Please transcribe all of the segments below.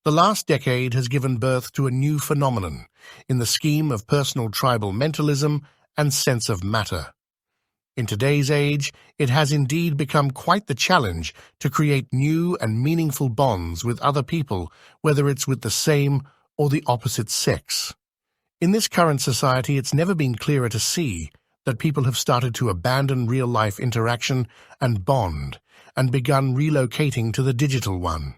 The last decade has given birth to a new phenomenon in the scheme of personal tribal mentalism and sense of matter. In today's age, it has indeed become quite the challenge to create new and meaningful bonds with other people, whether it's with the same or the opposite sex. In this current society, it's never been clearer to see that people have started to abandon real-life interaction and bond and begun relocating to the digital one.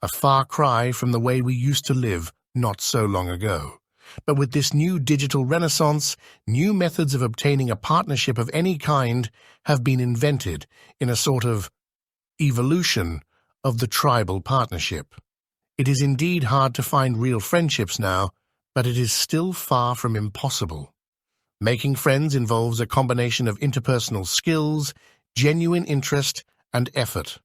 A far cry from the way we used to live not so long ago. But with this new digital renaissance, new methods of obtaining a partnership of any kind have been invented in a sort of evolution of the tribal partnership. It is indeed hard to find real friendships now, but it is still far from impossible. Making friends involves a combination of interpersonal skills, genuine interest, and effort.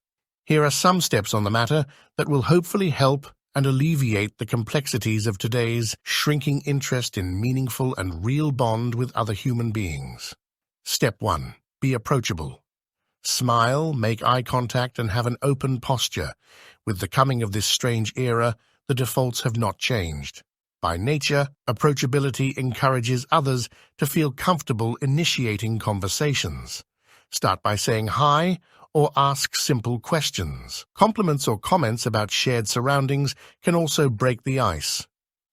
Here are some steps on the matter that will hopefully help and alleviate the complexities of today's shrinking interest in meaningful and real bond with other human beings. Step 1. Be approachable. Smile, make eye contact, and have an open posture. With the coming of this strange era, the defaults have not changed. By nature, approachability encourages others to feel comfortable initiating conversations. Start by saying hi or ask simple questions. Compliments or comments about shared surroundings can also break the ice.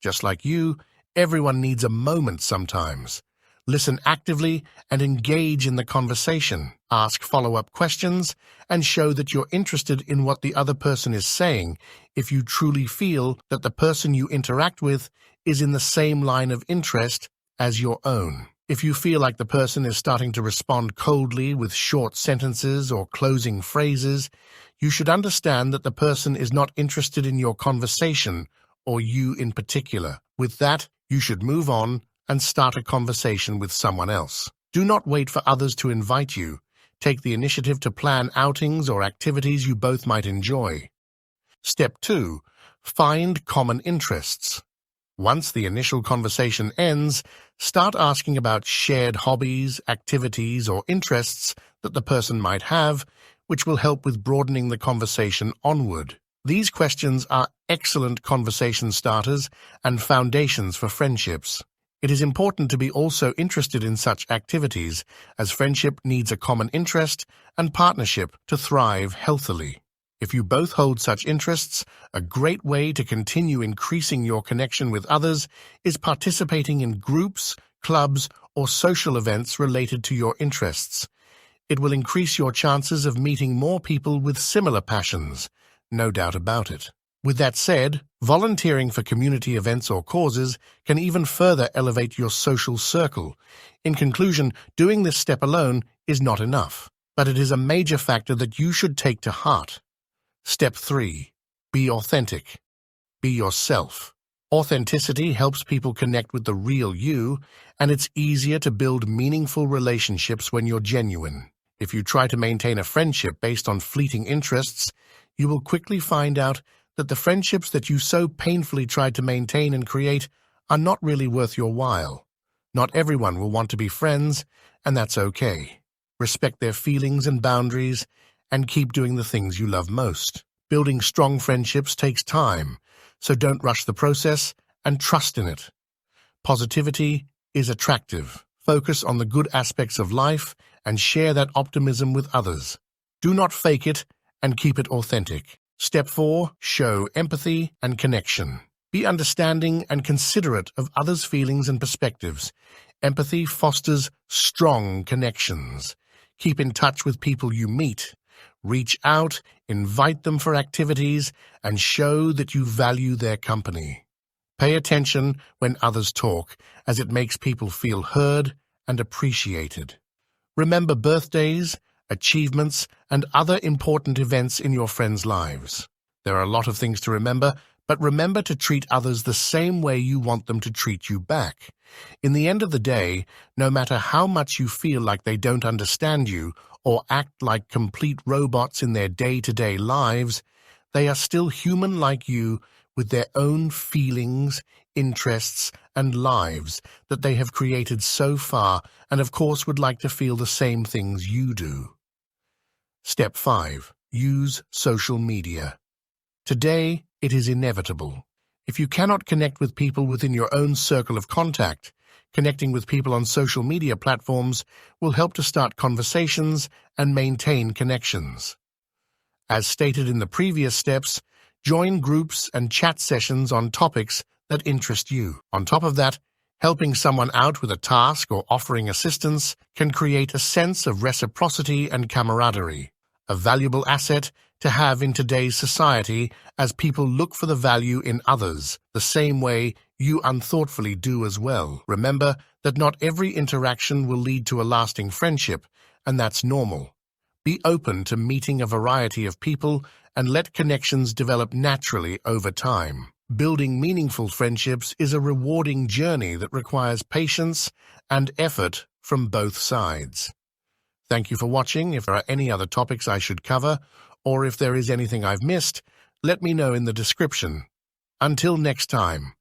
Just like you, everyone needs a moment sometimes. Listen actively and engage in the conversation. Ask follow-up questions and show that you're interested in what the other person is saying if you truly feel that the person you interact with is in the same line of interest as your own. If you feel like the person is starting to respond coldly with short sentences or closing phrases, you should understand that the person is not interested in your conversation or you in particular. With that, you should move on and start a conversation with someone else. Do not wait for others to invite you. Take the initiative to plan outings or activities you both might enjoy. Step 2. Find common interests. Once the initial conversation ends, start asking about shared hobbies, activities, or interests that the person might have, which will help with broadening the conversation onward. These questions are excellent conversation starters and foundations for friendships. It is important to be also interested in such activities, as friendship needs a common interest and partnership to thrive healthily. If you both hold such interests, a great way to continue increasing your connection with others is participating in groups, clubs, or social events related to your interests. It will increase your chances of meeting more people with similar passions, no doubt about it. With that said, volunteering for community events or causes can even further elevate your social circle. In conclusion, doing this step alone is not enough, but it is a major factor that you should take to heart. Step 3. Be authentic. Be yourself. Authenticity helps people connect with the real you, and it's easier to build meaningful relationships when you're genuine. If you try to maintain a friendship based on fleeting interests, you will quickly find out that the friendships that you so painfully tried to maintain and create are not really worth your while. Not everyone will want to be friends, and that's okay. Respect their feelings and boundaries, and keep doing the things you love most. Building strong friendships takes time, so don't rush the process and trust in it. Positivity is attractive. Focus on the good aspects of life and share that optimism with others. Do not fake it and keep it authentic. Step 4. Show empathy and connection. Be understanding and considerate of others' feelings and perspectives. Empathy fosters strong connections. Keep in touch with people you meet. Reach out, invite them for activities, and show that you value their company. Pay attention when others talk, as it makes people feel heard and appreciated. Remember birthdays, achievements, and other important events in your friends' lives. There are a lot of things to remember, but remember to treat others the same way you want them to treat you back. In the end of the day, no matter how much you feel like they don't understand you or act like complete robots in their day-to-day lives, they are still human like you with their own feelings, interests, and lives that they have created so far and of course would like to feel the same things you do. Step 5. Use social media. Today, it is inevitable. If you cannot connect with people within your own circle of contact, connecting with people on social media platforms will help to start conversations and maintain connections. As stated in the previous steps, join groups and chat sessions on topics that interest you. On top of that, helping someone out with a task or offering assistance can create a sense of reciprocity and camaraderie, a valuable asset to have in today's society as people look for the value in others, the same way you unthoughtfully do as well. Remember that not every interaction will lead to a lasting friendship, and that's normal. Be open to meeting a variety of people and let connections develop naturally over time. Building meaningful friendships is a rewarding journey that requires patience and effort from both sides. Thank you for watching. If there are any other topics I should cover, or if there is anything I've missed, let me know in the description. Until next time.